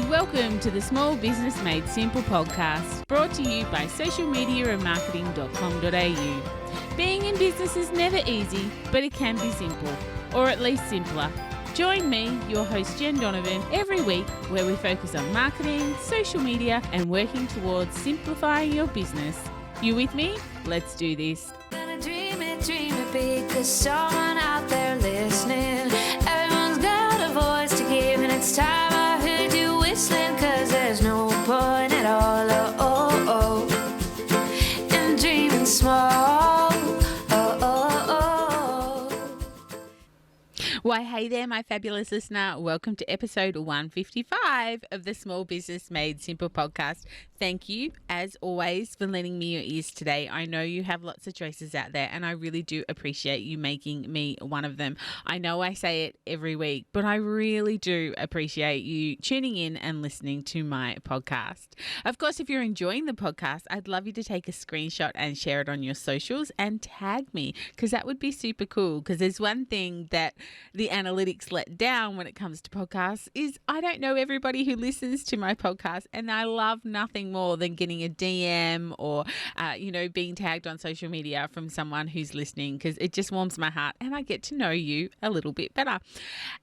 Welcome to the Small Business Made Simple podcast, brought to you by socialmediaandmarketing.com.au. Being in business is never easy, but it can be simple, or at least simpler. Join me, your host Jen Donovan, every week where we focus on marketing, social media, and working towards simplifying your business. You with me? Let's do this. Gonna dream it big, 'cause someone out there listening. Everyone's got a voice to give, and it's time I heard you whistling, 'cause there's no point at all, in dreaming small. Why, hey there, my fabulous listener. Welcome to episode 155 of the Small Business Made Simple podcast. Thank you, as always, for lending me your ears today. I know you have lots of choices out there, and I really do appreciate you making me one of them. I know I say it every week, but I really do appreciate you tuning in and listening to my podcast. Of course, if you're enjoying the podcast, I'd love you to take a screenshot and share it on your socials and tag me, because that would be super cool. Because there's one thing that the analytics let down when it comes to podcasts is I don't know everybody who listens to my podcast, and I love nothing more than getting a DM or, being tagged on social media from someone who's listening, because it just warms my heart and I get to know you a little bit better.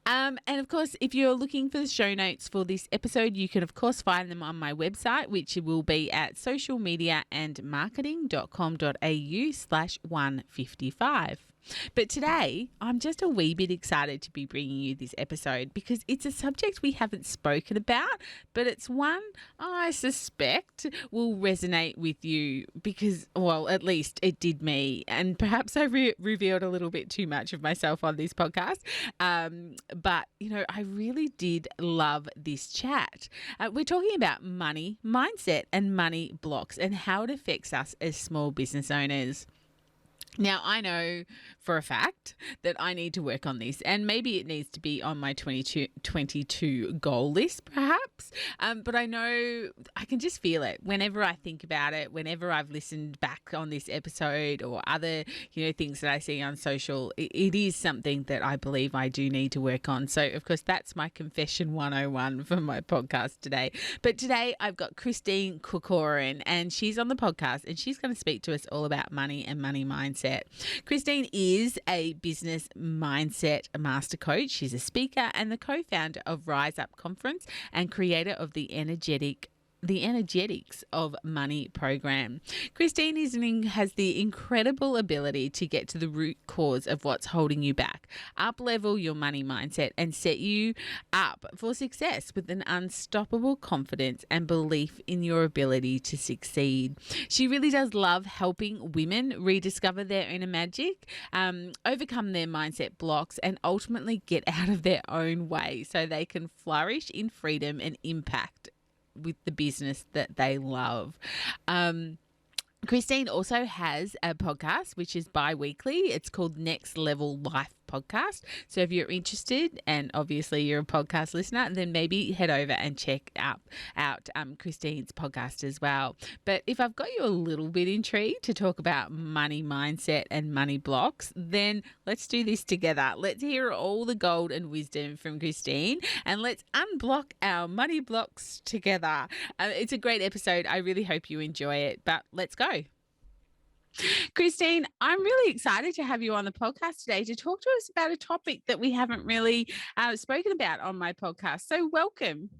And of course, if you're looking for the show notes for this episode, you can of course find them on my website, which will be at socialmediaandmarketing.com.au/155. But today, I'm just a wee bit excited to be bringing you this episode because it's a subject we haven't spoken about, but it's one I suspect will resonate with you because, well, at least it did me. And perhaps I revealed a little bit too much of myself on this podcast. But I really did love this chat. We're talking about money, mindset, and money blocks and how it affects us as small business owners. Now, I know for a fact that I need to work on this, and maybe it needs to be on my 2022 goal list, perhaps. But I know I can just feel it whenever I think about it, whenever I've listened back on this episode or other, things that I see on social. It is something that I believe I do need to work on. So, of course, that's my confession 101 for my podcast today. But today I've got Christine Corcoran, and she's on the podcast, and she's going to speak to us all about money and money mindset. Christine is a business mindset master coach. She's a speaker and the co-founder of Rise Up Conference and creator of the Energetics of Money program. Christine has the incredible ability to get to the root cause of what's holding you back, up-level your money mindset, and set you up for success with an unstoppable confidence and belief in your ability to succeed. She really does love helping women rediscover their inner magic, overcome their mindset blocks, and ultimately get out of their own way so they can flourish in freedom and impact with the business that they love. Christine also has a podcast which is bi-weekly. It's called Next Level Life Podcast. So if you're interested, and obviously you're a podcast listener, then maybe head over and check out Christine's podcast as well. But if I've got you a little bit intrigued to talk about money mindset and money blocks, then let's do this together. Let's hear all the gold and wisdom from Christine, and let's unblock our money blocks together. It's a great episode. I really hope you enjoy it, but let's go. Christine, I'm really excited to have you on the podcast today to talk to us about a topic that we haven't really spoken about on my podcast. So welcome.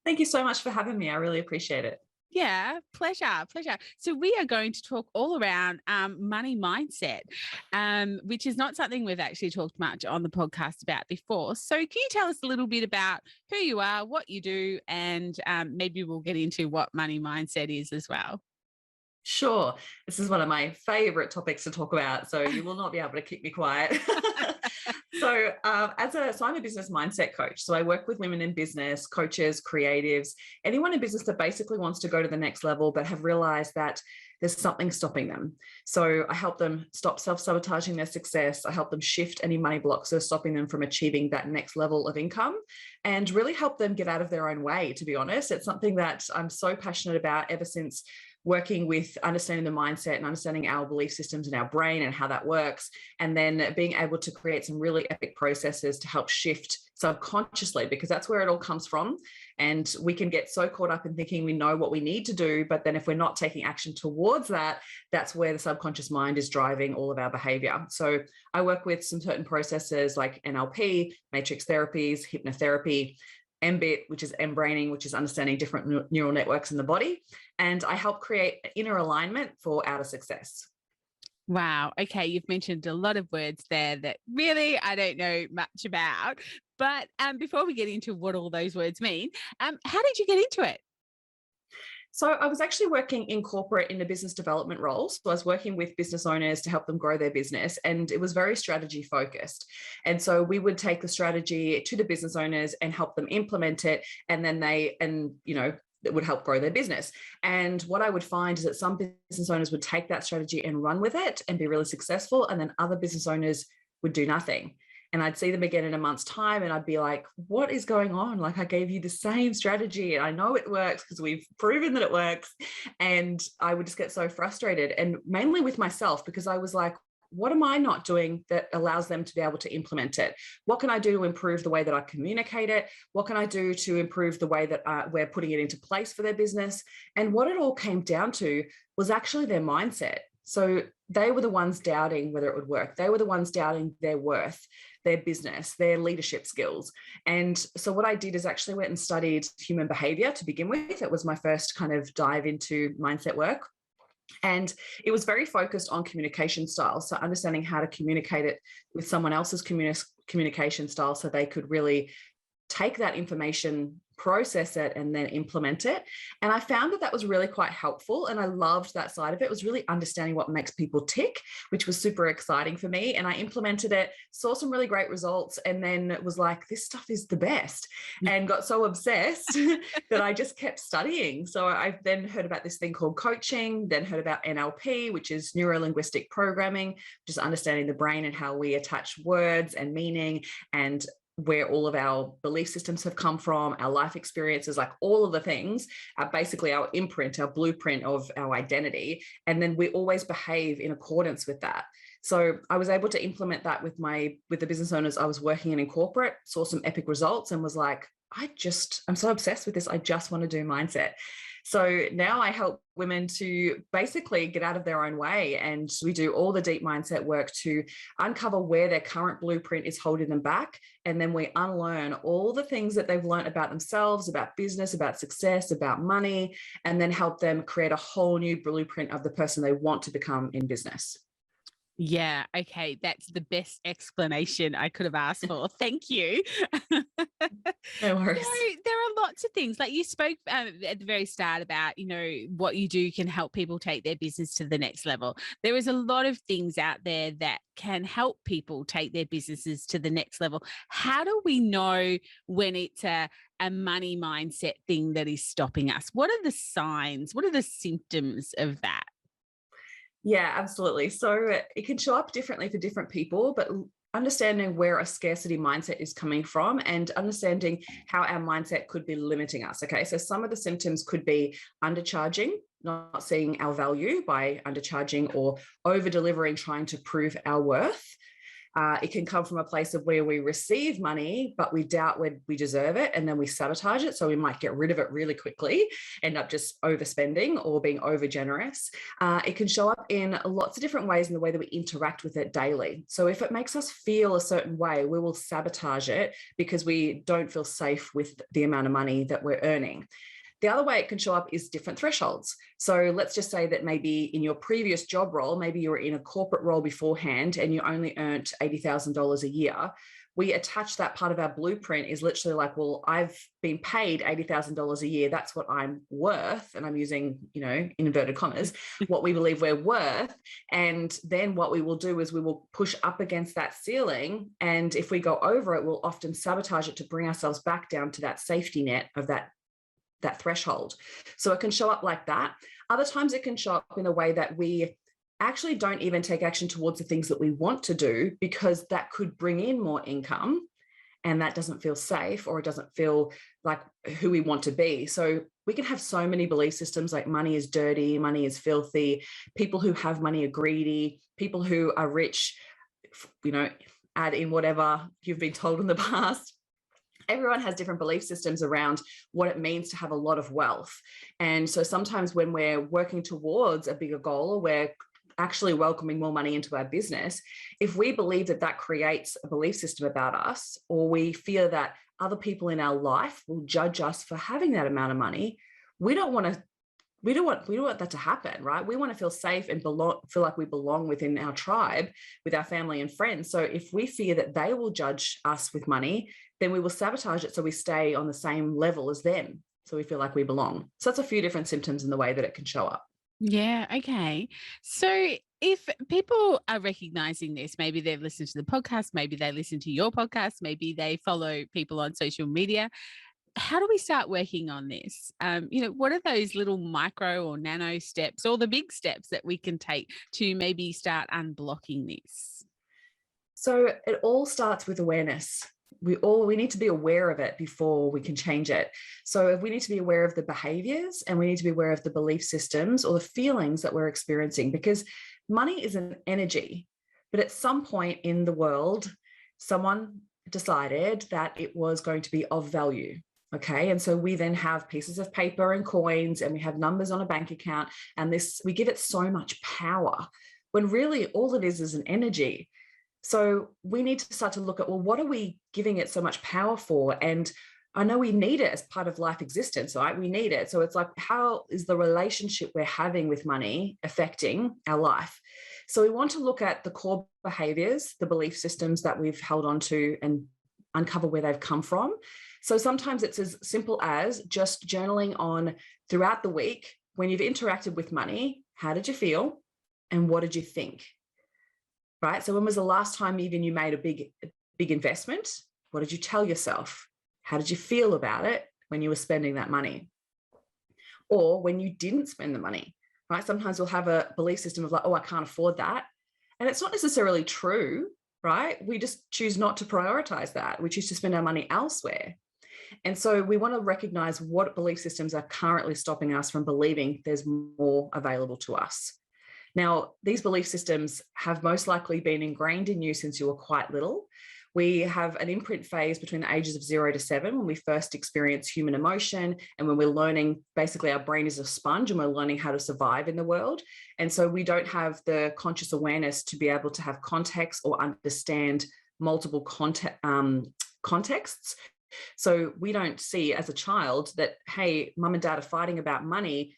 Thank you so much for having me. I really appreciate it. Yeah, pleasure. So we are going to talk all around money mindset, which is not something we've actually talked much on the podcast about before. So can you tell us a little bit about who you are, what you do, and maybe we'll get into what money mindset is as well? Sure. This is one of my favorite topics to talk about, so you will not be able to keep me quiet. So I'm a business mindset coach. So I work with women in business, coaches, creatives, anyone in business that basically wants to go to the next level but have realized that there's something stopping them. So I help them stop self-sabotaging their success. I help them shift any money blocks that are stopping them from achieving that next level of income and really help them get out of their own way, to be honest. It's something that I'm so passionate about ever since working with understanding the mindset and understanding our belief systems in our brain and how that works, and then being able to create some really epic processes to help shift subconsciously, because that's where it all comes from. And we can get so caught up in thinking we know what we need to do, but then if we're not taking action towards that, that's where the subconscious mind is driving all of our behavior. So I work with some certain processes like NLP, matrix therapies, hypnotherapy, MBIT, which is embraining, which is understanding different neural networks in the body. And I help create inner alignment for outer success. Wow. Okay. You've mentioned a lot of words there that really I don't know much about. But before we get into what all those words mean, how did you get into it? So I was actually working in corporate in a business development role. So I was working with business owners to help them grow their business, and it was very strategy focused. And so we would take the strategy to the business owners and help them implement it. And then it would help grow their business. And what I would find is that some business owners would take that strategy and run with it and be really successful. And then other business owners would do nothing. And I'd see them again in a month's time and I'd be like, what is going on? Like, I gave you the same strategy and I know it works because we've proven that it works. And I would just get so frustrated, and mainly with myself, because I was like, what am I not doing that allows them to be able to implement it? What can I do to improve the way that I communicate it? What can I do to improve the way that we're putting it into place for their business? And what it all came down to was actually their mindset. So they were the ones doubting whether it would work. They were the ones doubting their worth, their business, their leadership skills. And so what I did is actually went and studied human behavior to begin with. It was my first kind of dive into mindset work. And it was very focused on communication styles. So understanding how to communicate it with someone else's communication style so they could really take that information, process it, and then implement it. And I found that that was really quite helpful. And I loved that side of it. It was really understanding what makes people tick, which was super exciting for me. And I implemented it, saw some really great results, and then was like, this stuff is the best, and got so obsessed that I just kept studying. So I've then heard about this thing called coaching, then heard about NLP, which is neuro-linguistic programming, just understanding the brain and how we attach words and meaning, and where all of our belief systems have come from, our life experiences, like all of the things are basically our imprint, our blueprint of our identity. And then we always behave in accordance with that. So I was able to implement that with the business owners I was working in corporate, saw some epic results, and was like, I'm so obsessed with this. I just want to do mindset. So now I help women to basically get out of their own way, and we do all the deep mindset work to uncover where their current blueprint is holding them back. And then we unlearn all the things that they've learned about themselves, about business, about success, about money, and then help them create a whole new blueprint of the person they want to become in business. Yeah. Okay. That's the best explanation I could have asked for. Thank you. No worries. So there are lots of things, like you spoke at the very start about, what you do can help people take their business to the next level. There is a lot of things out there that can help people take their businesses to the next level. How do we know when it's a money mindset thing that is stopping us? What are the signs? What are the symptoms of that? Yeah, absolutely. So it can show up differently for different people, but understanding where a scarcity mindset is coming from and understanding how our mindset could be limiting us. Okay, so some of the symptoms could be undercharging, not seeing our value by undercharging, or over delivering, trying to prove our worth. It can come from a place of where we receive money, but we doubt we deserve it, and then we sabotage it. So we might get rid of it really quickly, end up just overspending or being over generous. It can show up in lots of different ways in the way that we interact with it daily. So if it makes us feel a certain way, we will sabotage it because we don't feel safe with the amount of money that we're earning. The other way it can show up is different thresholds. So let's just say that maybe in your previous job role, maybe you were in a corporate role beforehand and you only earned $80,000 a year. We attach that part of our blueprint is literally like, well, I've been paid $80,000 a year. That's what I'm worth. And I'm using, inverted commas, what we believe we're worth. And then what we will do is we will push up against that ceiling. And if we go over it, we'll often sabotage it to bring ourselves back down to that safety net of that threshold. So it can show up like that. Other times it can show up in a way that we actually don't even take action towards the things that we want to do, because that could bring in more income, and that doesn't feel safe, or it doesn't feel like who we want to be. So we can have so many belief systems like money is dirty, money is filthy, people who have money are greedy, people who are rich, add in whatever you've been told in the past. everyone has different belief systems around what it means to have a lot of wealth. And so sometimes when we're working towards a bigger goal, or we're actually welcoming more money into our business, if we believe that that creates a belief system about us, or we fear that other people in our life will judge us for having that amount of money, we don't want that to happen, right? We want to feel safe and feel like we belong within our tribe, with our family and friends. So if we fear that they will judge us with money, then we will sabotage it so we stay on the same level as them, so we feel like we belong. So that's a few different symptoms in the way that it can show up. Yeah. Okay. So if people are recognizing this, maybe they've listened to the podcast, maybe they listen to your podcast, maybe they follow people on social media. How do we start working on this? What are those little micro or nano steps, or the big steps that we can take to maybe start unblocking this? So it all starts with awareness. We need to be aware of it before we can change it. So we need to be aware of the behaviors, and we need to be aware of the belief systems or the feelings that we're experiencing, because money is an energy. But at some point in the world, someone decided that it was going to be of value. Okay. And so we then have pieces of paper and coins, and we have numbers on a bank account, and we give it so much power, when really all it is an energy. So we need to start to look at, well, what are we giving it so much power for? And I know we need it as part of life existence, right? We need it. So it's like, how is the relationship we're having with money affecting our life? So we want to look at the core behaviors, the belief systems that we've held on to, and uncover where they've come from. So sometimes it's as simple as just journaling on, throughout the week, when you've interacted with money, how did you feel and what did you think? Right? So when was the last time even you made a big investment? What did you tell yourself? How did you feel about it when you were spending that money? Or when you didn't spend the money, right? Sometimes we'll have a belief system of like, oh, I can't afford that. And it's not necessarily true, right? We just choose not to prioritize that. We choose to spend our money elsewhere. And so we want to recognize what belief systems are currently stopping us from believing there's more available to us. Now, these belief systems have most likely been ingrained in you since you were quite little. We have an imprint phase between the ages of 0 to 7, when we first experience human emotion, and when we're learning, basically our brain is a sponge and we're learning how to survive in the world. And so we don't have the conscious awareness to be able to have context or understand multiple contexts. So we don't see as a child that, hey, mum and dad are fighting about money.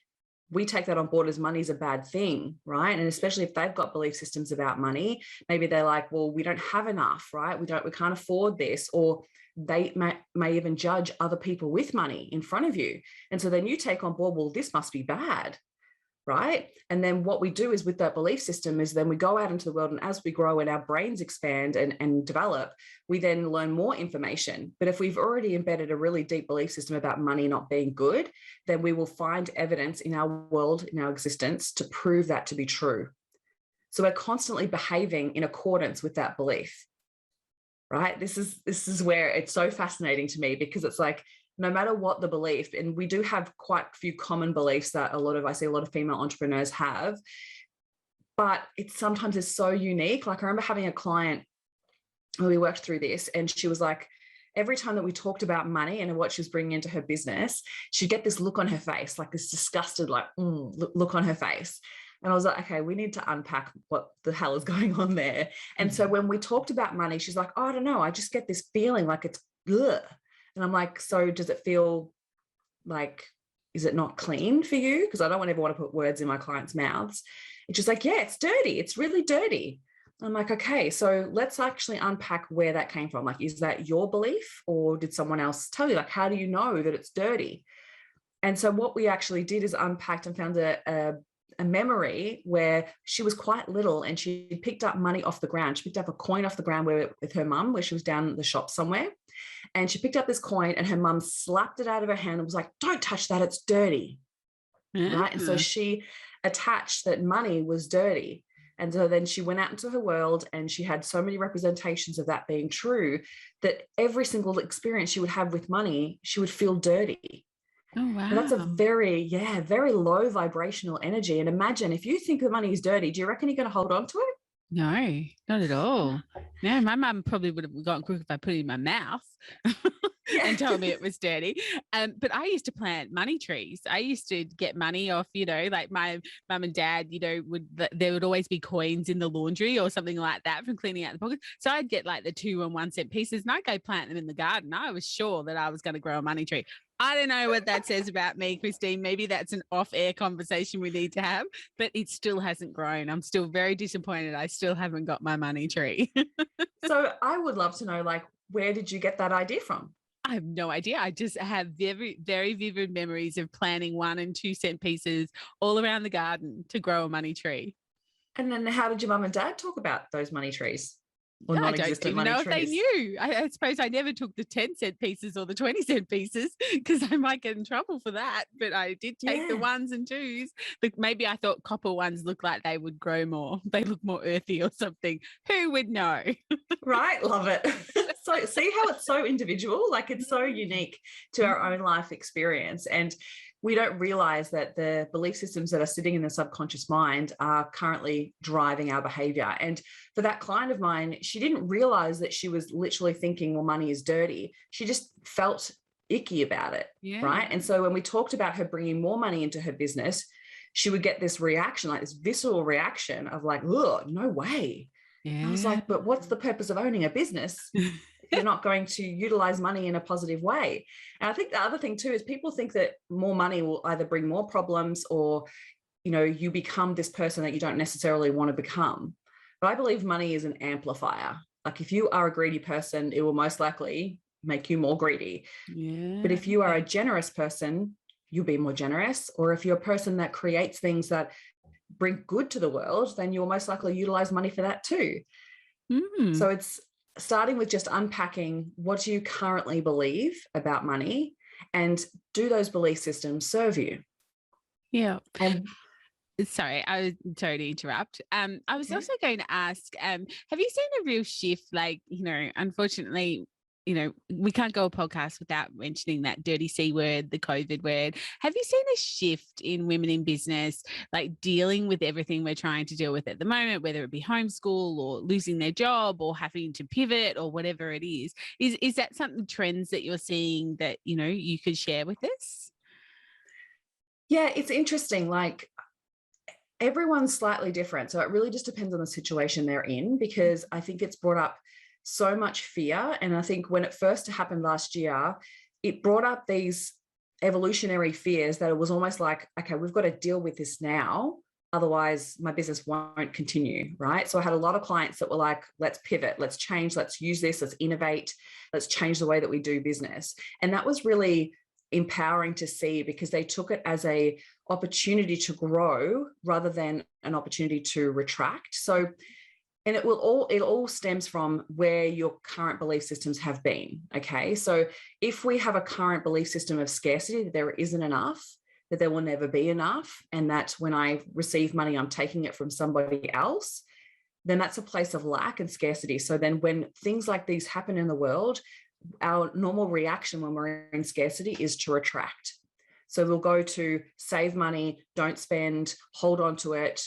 We take that on board as money's a bad thing, right? And especially if they've got belief systems about money, maybe they're like, well, we don't have enough, right? We can't afford this. Or they may even judge other people with money in front of you. And so then you take on board, well, this must be bad, right? And then what we do is, with that belief system, is then we go out into the world, and as we grow and our brains expand and develop, we then learn more information. But if we've already embedded a really deep belief system about money not being good, then we will find evidence in our world, in our existence, to prove that to be true. So we're constantly behaving in accordance with that belief, right? This is where it's so fascinating to me, because it's like, no matter what the belief, and we do have quite a few common beliefs that I see a lot of female entrepreneurs have, but it sometimes is so unique. Like, I remember having a client where we worked through this, and she was like, every time that we talked about money and what she was bringing into her business, she'd get this look on her face, like this disgusted, like, look on her face. And I was like, okay, we need to unpack what the hell is going on there. And so when we talked about money, she's like, oh, I don't know, I just get this feeling like it's ugh. And I'm like, so does it feel like, is it not clean for you? Because I don't ever want to put words in my clients' mouths. It's just like, yeah, it's dirty. It's really dirty. I'm like, okay, so let's actually unpack where that came from. Like, is that your belief, or did someone else tell you? Like, how do you know that it's dirty? And so what we actually did is unpacked and found a memory where she was quite little, and she picked up money off the ground. She picked up a coin off the ground with her mum, where she was down the shop somewhere. And she picked up this coin, and her mum slapped it out of her hand and was like, don't touch that, it's dirty. Right. And so she attached that money was dirty. And so then she went out into her world, and she had so many representations of that being true, that every single experience she would have with money, she would feel dirty. Oh, wow. And that's a very low vibrational energy. And imagine, if you think the money is dirty, do you reckon you're going to hold on to it? No, not at all. No, my mum probably would have gotten crook if I put it in my mouth and told me it was dirty. But I used to plant money trees. I used to get money off, like my mum and dad, there would always be coins in the laundry or something like that from cleaning out the pockets. So I'd get like the 2 and 1 cent pieces and I'd go plant them in the garden. I was sure that I was going to grow a money tree. I don't know what that says about me, Christine. Maybe that's an off-air conversation we need to have, but it still hasn't grown. I'm still very disappointed. I still haven't got my money tree. So I would love to know, like, where did you get that idea from? I have no idea. I just have very, very vivid memories of planting 1 and 2 cent pieces all around the garden to grow a money tree. And then how did your mum and dad talk about those money trees? Or I don't even know if they trees? knew. I suppose I never took the 10 cent pieces or the 20 cent pieces because I might get in trouble for that. But I did take the 1s and 2s. But maybe I thought copper ones look like they would grow more. They look more earthy or something. Who would know? Right. Love it. So see how it's so individual? Like, it's so unique to our own life experience. And we don't realize that the belief systems that are sitting in the subconscious mind are currently driving our behavior. And for that client of mine, she didn't realize that she was literally thinking, well, money is dirty. She just felt icky about it. Yeah. Right. And so when we talked about her bringing more money into her business, she would get this reaction, like this visceral reaction of like, oh, no way. Yeah. I was like, but what's the purpose of owning a business if you're not going to utilize money in a positive way? And I think the other thing too is people think that more money will either bring more problems or, you become this person that you don't necessarily want to become. But I believe money is an amplifier. Like, if you are a greedy person, it will most likely make you more greedy. Yeah. But if you are a generous person, you'll be more generous. Or if you're a person that creates things that bring good to the world, then you'll most likely utilize money for that too. So it's starting with just unpacking what do you currently believe about money, and do those belief systems serve you? Yeah. Sorry, I was sorry to interrupt. I was also going to ask, have you seen a real shift? Like, unfortunately, we can't go a podcast without mentioning that dirty C word, the COVID word. Have you seen a shift in women in business, like dealing with everything we're trying to deal with at the moment, whether it be homeschool or losing their job or having to pivot or whatever it is? Is that something, trends that you're seeing that, you could share with us? Yeah, it's interesting. Like, everyone's slightly different. So it really just depends on the situation they're in, because I think it's brought up so much fear. And I think when it first happened last year, it brought up these evolutionary fears that it was almost like, okay, we've got to deal with this now. Otherwise, my business won't continue, right? So I had a lot of clients that were like, let's pivot, let's change, let's use this, let's innovate, let's change the way that we do business. And that was really empowering to see, because they took it as a opportunity to grow rather than an opportunity to retract. So, and it all stems from where your current belief systems have been. Okay. So if we have a current belief system of scarcity, that there isn't enough, that there will never be enough, and that when I receive money, I'm taking it from somebody else, then that's a place of lack and scarcity. So then when things like these happen in the world, our normal reaction when we're in scarcity is to retract. So we'll go to save money, don't spend, hold on to it,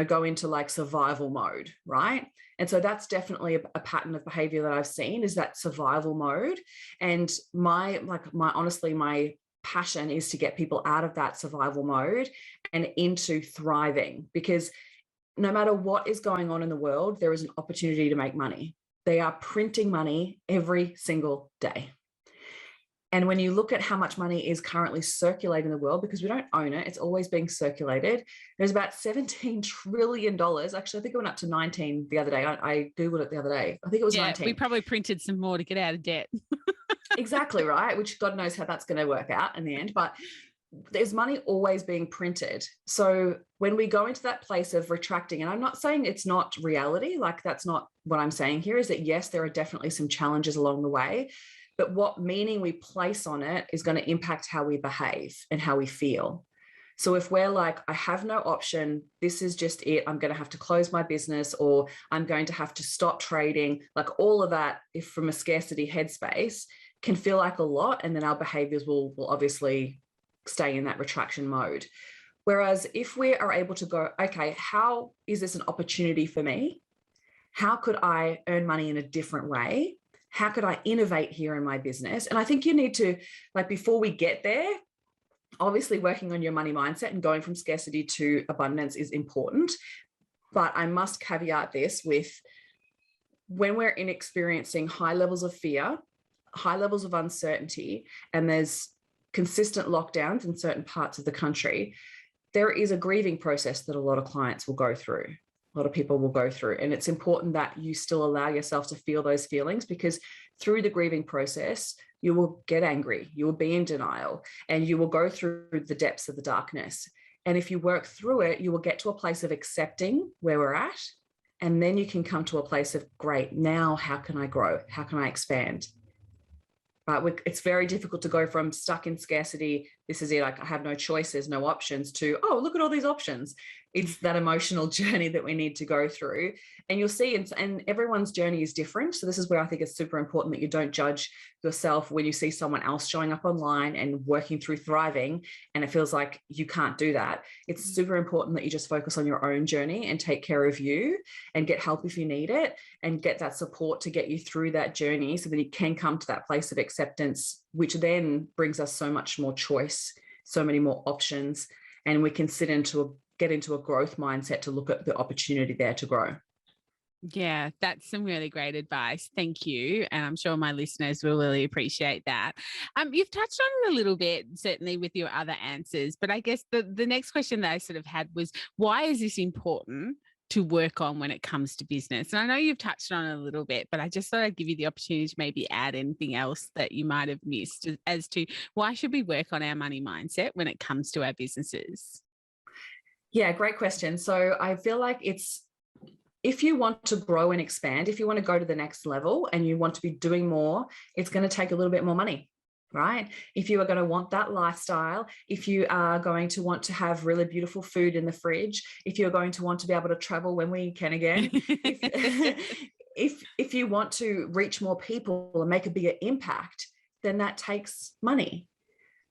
go into like survival mode, right? And so that's definitely a pattern of behavior that I've seen, is that survival mode. And my passion is to get people out of that survival mode and into thriving, because no matter what is going on in the world, there is an opportunity to make money. They are printing money every single day. And when you look at how much money is currently circulating in the world, because we don't own it, it's always being circulated. There's about $17 trillion. Actually, I think it went up to 19 the other day. I Googled it the other day. I think it was 19. We probably printed some more to get out of debt. Exactly, right? Which God knows how that's going to work out in the end. But there's money always being printed. So when we go into that place of retracting, and I'm not saying it's not reality, like that's not what I'm saying here, is that yes, there are definitely some challenges along the way, but what meaning we place on it is going to impact how we behave and how we feel. So if we're like, I have no option, this is just it, I'm going to have to close my business, or I'm going to have to stop trading, like all of that, if from a scarcity headspace, can feel like a lot. And then our behaviors will obviously stay in that retraction mode. Whereas if we are able to go, okay, how is this an opportunity for me? how could I earn money in a different way? How could I innovate here in my business? And I think you need to, like, before we get there, obviously working on your money mindset and going from scarcity to abundance is important. But I must caveat this with, when we're experiencing high levels of fear, high levels of uncertainty, and there's consistent lockdowns in certain parts of the country, there is a grieving process that a lot of clients will go through. A lot of people will go through. And it's important that you still allow yourself to feel those feelings, because through the grieving process, you will get angry, you will be in denial, and you will go through the depths of the darkness. And if you work through it, you will get to a place of accepting where we're at. And then you can come to a place of, great, now how can I grow? How can I expand? But it's very difficult to go from stuck in scarcity, this is it, like I have no choices, no options, to, oh, look at all these options. It's that emotional journey that we need to go through. And you'll see, and everyone's journey is different. So this is where I think it's super important that you don't judge yourself when you see someone else showing up online and working through thriving, and it feels like you can't do that. It's super important that you just focus on your own journey and take care of you and get help if you need it, and get that support to get you through that journey so that you can come to that place of acceptance, which then brings us so much more choice, so many more options, and we can get into a growth mindset to look at the opportunity there to grow. Yeah, that's some really great advice. Thank you. And I'm sure my listeners will really appreciate that. You've touched on it a little bit, certainly with your other answers, but I guess the next question that I sort of had was, why is this important to work on when it comes to business? And I know you've touched on it a little bit, but I just thought I'd give you the opportunity to maybe add anything else that you might have missed as to why should we work on our money mindset when it comes to our businesses? Yeah, great question. So I feel like if you want to grow and expand, if you want to go to the next level and you want to be doing more, it's going to take a little bit more money, right? If you are going to want that lifestyle, if you are going to want to have really beautiful food in the fridge, if you're going to want to be able to travel when we can again, if you want to reach more people and make a bigger impact, then that takes money,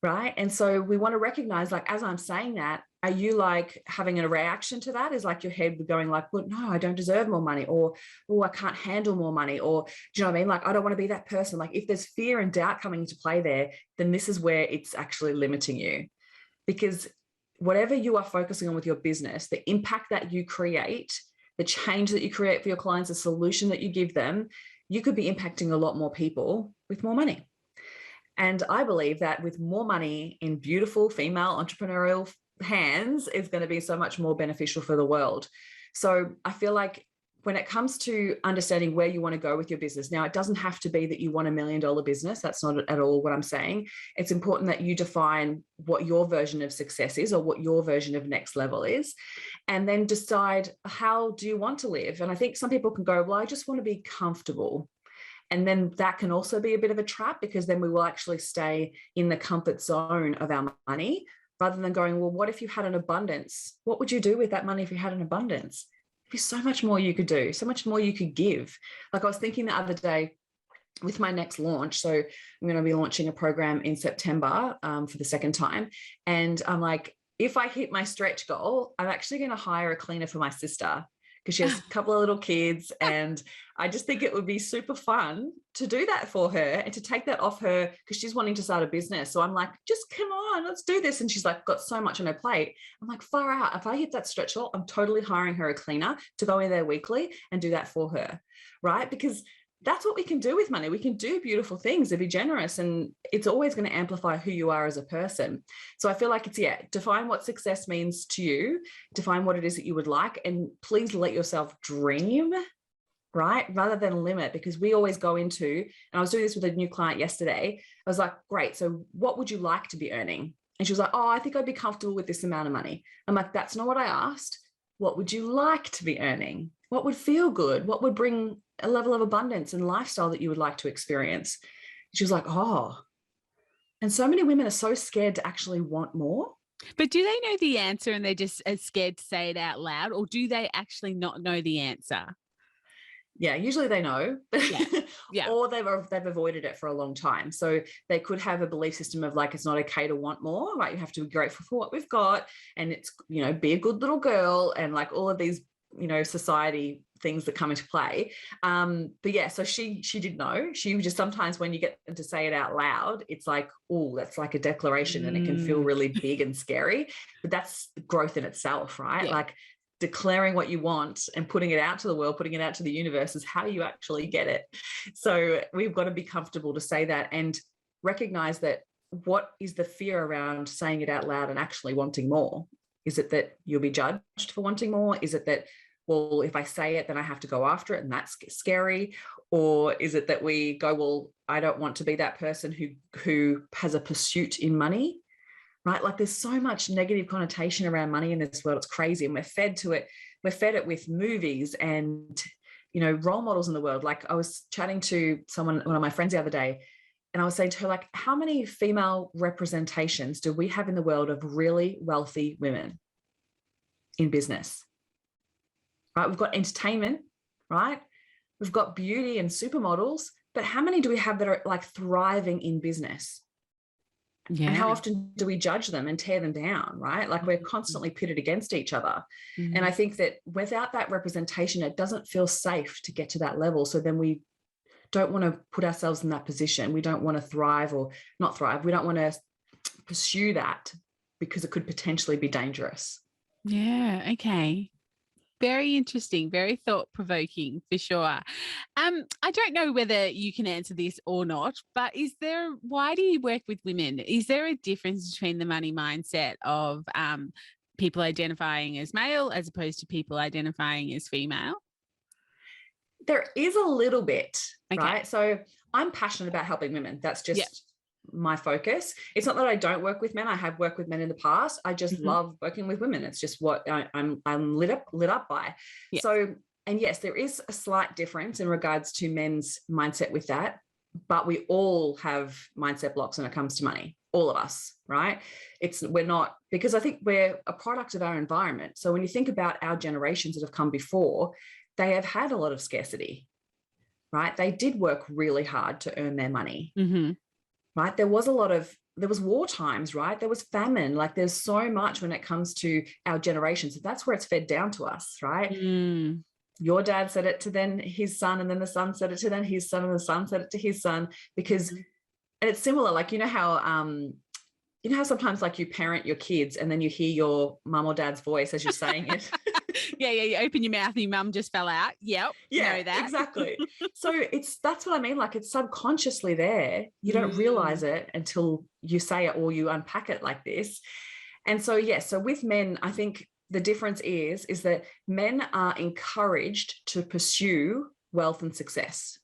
right? And so we want to recognize, like, as I'm saying that, are you like having a reaction to that? Is like your head going like, well, no, I don't deserve more money, or, oh, I can't handle more money, or do you know what I mean? Like, I don't want to be that person. Like, if there's fear and doubt coming into play there, then this is where it's actually limiting you, because whatever you are focusing on with your business, the impact that you create, the change that you create for your clients, the solution that you give them, you could be impacting a lot more people with more money. And I believe that with more money in beautiful female entrepreneurial hands is going to be so much more beneficial for the world. So I feel like when it comes to understanding where you want to go with your business, now it doesn't have to be that you want $1 million business. That's not at all what I'm saying. It's important that you define what your version of success is, or what your version of next level is, and then decide, how do you want to live? And I think some people can go, well, I just want to be comfortable. And then that can also be a bit of a trap, because then we will actually stay in the comfort zone of our money, rather than going, well, what if you had an abundance? What would you do with that money if you had an abundance? There'd be so much more you could do, so much more you could give. Like, I was thinking the other day with my next launch. So I'm going to be launching a program in September for the second time. And I'm like, if I hit my stretch goal, I'm actually going to hire a cleaner for my sister, because she has a couple of little kids, and I just think it would be super fun to do that for her and to take that off her, because she's wanting to start a business. So I'm like, just come on, let's do this. And she's like, got so much on her plate. I'm like, far out. If I hit that stretch goal, I'm totally hiring her a cleaner to go in there weekly and do that for her, right? Because that's what we can do with money. We can do beautiful things and be generous, and it's always going to amplify who you are as a person. So I feel like it's, define what success means to you, define what it is that you would like, and please let yourself dream, right? Rather than limit, because we always go into, and I was doing this with a new client yesterday. I was like, great. So what would you like to be earning? And she was like, oh, I think I'd be comfortable with this amount of money. I'm like, that's not what I asked. What would you like to be earning? What would feel good? What would bring a level of abundance and lifestyle that you would like to experience? She was like, oh. And so many women are so scared to actually want more. But do they know the answer and they're just as scared to say it out loud, or do they actually not know the answer? Yeah, usually they know, Yeah. Or they've avoided it for a long time. So they could have a belief system of like, it's not okay to want more, right? You have to be grateful for what we've got, and it's, be a good little girl, and like all of these, society things that come into play. But yeah, so she did know. She was just, sometimes when you get them to say it out loud, it's like, oh, that's like a declaration and it can feel really big and scary, but that's growth in itself, right? Yeah. Like declaring what you want and putting it out to the world, putting it out to the universe is how you actually get it. So we've got to be comfortable to say that and recognize that what is the fear around saying it out loud and actually wanting more? Is it that you'll be judged for wanting more? Is it that, well, if I say it, then I have to go after it and that's scary? Or is it that we go, well, I don't want to be that person who has a pursuit in money, right? Like there's so much negative connotation around money in this world. It's crazy. And we're fed to it. We're fed it with movies and, you know, role models in the world. Like I was chatting to one of my friends the other day, and I was saying to her, like, how many female representations do we have in the world of really wealthy women in business? Right? We've got entertainment, right? We've got beauty and supermodels, but how many do we have that are like thriving in business? Yeah. And how often do we judge them and tear them down, right? Like we're constantly pitted against each other. And I think that without that representation, it doesn't feel safe to get to that level. So then we don't want to put ourselves in that position. We don't want to thrive or not thrive. We don't want to pursue that because it could potentially be dangerous. Yeah. Okay. Very interesting, very thought-provoking for sure. I don't know whether you can answer this or not, but why do you work with women? Is there a difference between the money mindset of people identifying as male as opposed to people identifying as female? There is a little bit, Okay. right? So I'm passionate about helping women. That's just my focus. It's not that I don't work with men. I have worked with men in the past. I just love working with women. It's just what I'm lit up by. Yeah. So, and yes, there is a slight difference in regards to men's mindset with that, but we all have mindset blocks when it comes to money. All of us, right? We're not, because I think we're a product of our environment. So when you think about our generations that have come before, they have had a lot of scarcity, right? They did work really hard to earn their money. Right? There was war times, right? There was famine. Like there's so much when it comes to our generation. So that's where it's fed down to us, right? Your dad said it to then his son, and then the son said it to then his son, and the son said it to his son, because, and it's similar. Like, you know how sometimes like you parent your kids and then you hear your mum or dad's voice as you're saying it. Yeah. You open your mouth and your mum just fell out. Yep. Yeah, know that. Exactly. So that's what I mean. Like it's subconsciously there. You don't realize it until you say it or you unpack it like this. And so, so with men, I think the difference is that men are encouraged to pursue wealth and success.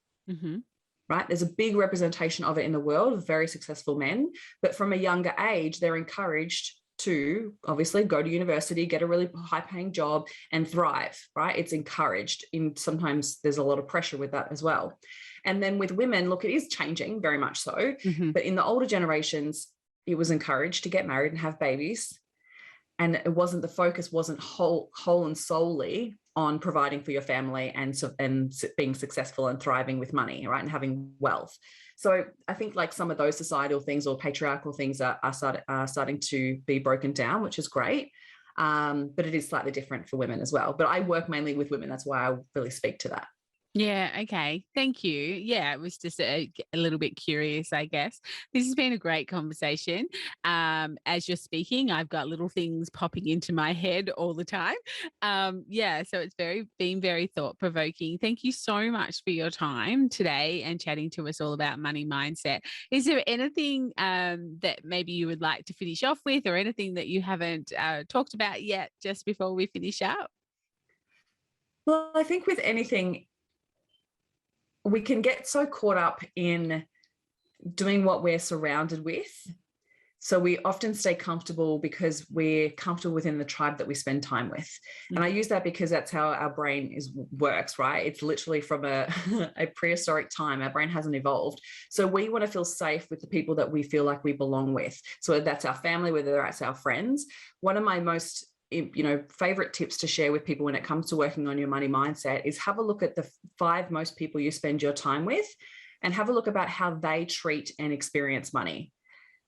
Right? There's a big representation of it in the world of very successful men, but from a younger age, they're encouraged to obviously go to university, get a really high paying job and thrive, right? It's encouraged. Sometimes there's a lot of pressure with that as well. And then with women, look, it is changing very much so, but in the older generations, it was encouraged to get married and have babies. And the focus wasn't whole and solely on providing for your family and being successful and thriving with money, right? And having wealth. So I think like some of those societal things or patriarchal things are starting to be broken down, which is great. But it is slightly different for women as well. But I work mainly with women. That's why I really speak to that. Yeah. Okay. Thank you. Yeah. It was just a little bit curious, I guess. This has been a great conversation. As you're speaking, I've got little things popping into my head all the time. So it's been very thought provoking. Thank you so much for your time today and chatting to us all about money mindset. Is there anything that maybe you would like to finish off with, or anything that you haven't talked about yet just before we finish up? Well, I think with anything, we can get so caught up in doing what we're surrounded with. So we often stay comfortable because we're comfortable within the tribe that we spend time with. And I use that because that's how our brain works, right? It's literally from a prehistoric time. Our brain hasn't evolved. So we want to feel safe with the people that we feel like we belong with. So that's our family, whether that's our friends. One of my most favorite tips to share with people when it comes to working on your money mindset is have a look at the 5 most people you spend your time with and have a look about how they treat and experience money.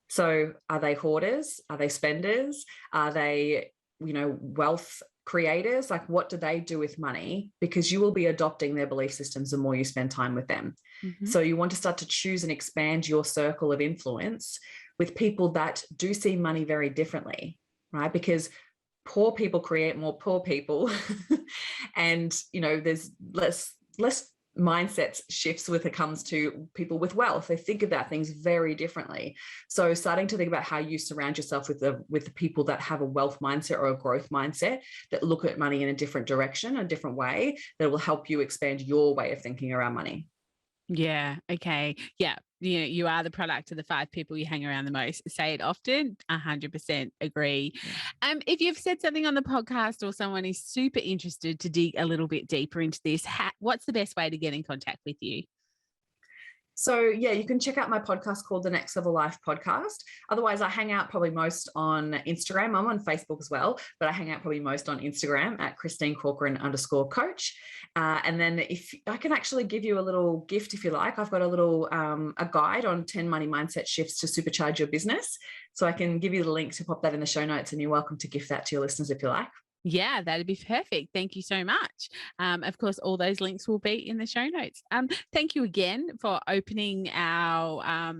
So are they hoarders? Are they spenders? Are they, wealth creators, like what do they do with money? Because you will be adopting their belief systems the more you spend time with them. So you want to start to choose and expand your circle of influence with people that do see money very differently, right? Because poor people create more poor people. And, there's less mindset shifts when it comes to people with wealth. They think about things very differently. So starting to think about how you surround yourself with the people that have a wealth mindset or a growth mindset, that look at money in a different direction, a different way, that will help you expand your way of thinking around money. Yeah. Okay. Yeah. You are the product of the 5 people you hang around the most. Say it often. 100% agree. If you've said something on the podcast or someone is super interested to dig a little bit deeper into this, what's the best way to get in contact with you? So yeah, you can check out my podcast called The Next Level Life Podcast. Otherwise, I hang out probably most on Instagram. I'm on Facebook as well, but I hang out probably most on Instagram at @ChristineCorcoran_coach. And then if I can actually give you a little gift, if you like, I've got a little a guide on 10 money mindset shifts to supercharge your business. So I can give you the link to pop that in the show notes, and you're welcome to gift that to your listeners if you like. Yeah, that'd be perfect. Thank you so much. Of course, all those links will be in the show notes. Thank you again for opening our,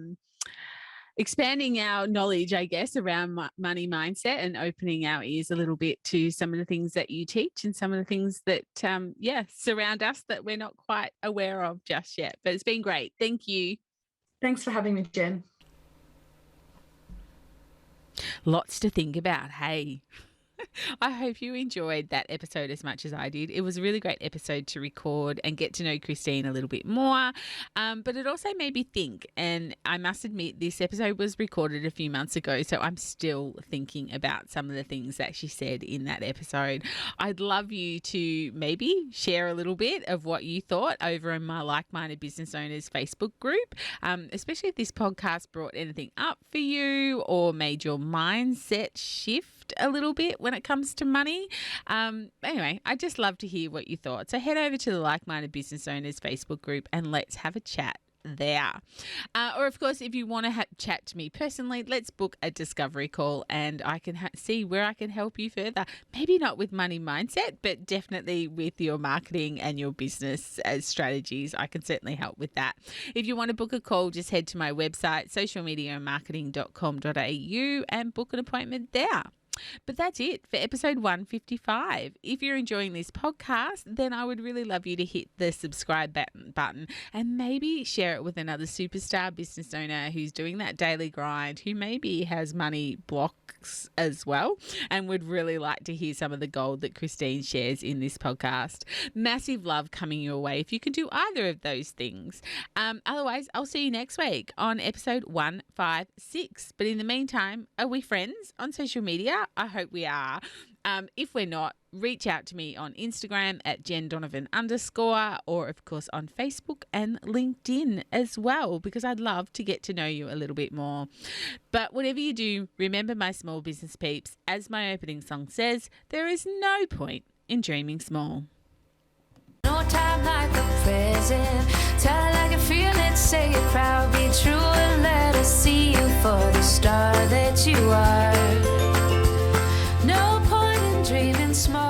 expanding our knowledge, I guess, around money mindset, and opening our ears a little bit to some of the things that you teach and some of the things that, surround us that we're not quite aware of just yet. But it's been great. Thank you. Thanks for having me, Jen. Lots to think about. Hey. I hope you enjoyed that episode as much as I did. It was a really great episode to record and get to know Christine a little bit more. But it also made me think, and I must admit this episode was recorded a few months ago, so I'm still thinking about some of the things that she said in that episode. I'd love you to maybe share a little bit of what you thought over in my Like-Minded Business Owners Facebook group, especially if this podcast brought anything up for you or made your mindset shift a little bit when it comes to money. Anyway, I'd just love to hear what you thought. So head over to the Like-Minded Business Owners Facebook group and let's have a chat there. Or of course, if you want to chat to me personally, let's book a discovery call and I can see where I can help you further. Maybe not with money mindset, but definitely with your marketing and your business as strategies. I can certainly help with that. If you want to book a call, just head to my website, socialmediamarketing.com.au, and book an appointment there. But that's it for episode 155. If you're enjoying this podcast, then I would really love you to hit the subscribe button and maybe share it with another superstar business owner who's doing that daily grind, who maybe has money blocks as well and would really like to hear some of the gold that Christine shares in this podcast. Massive love coming your way if you can do either of those things. Otherwise, I'll see you next week on episode 156. But in the meantime, are we friends on social media? I hope we are. If we're not, reach out to me on Instagram at @JenDonovan_, or of course on Facebook and LinkedIn as well, because I'd love to get to know you a little bit more. But whatever you do, remember, my small business peeps, as my opening song says, there is no point in dreaming small. No time like the present. Tell it like you feel it, say it proud, be true, and let us see you for the star that you are. No point in dreaming small.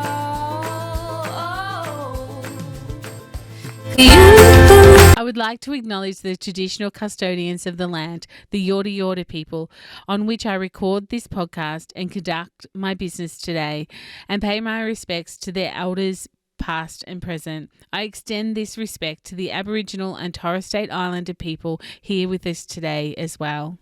I would like to acknowledge the traditional custodians of the land, the Yorta Yorta people, on which I record this podcast and conduct my business today, and pay my respects to their elders, past and present. I extend this respect to the Aboriginal and Torres Strait Islander people here with us today as well.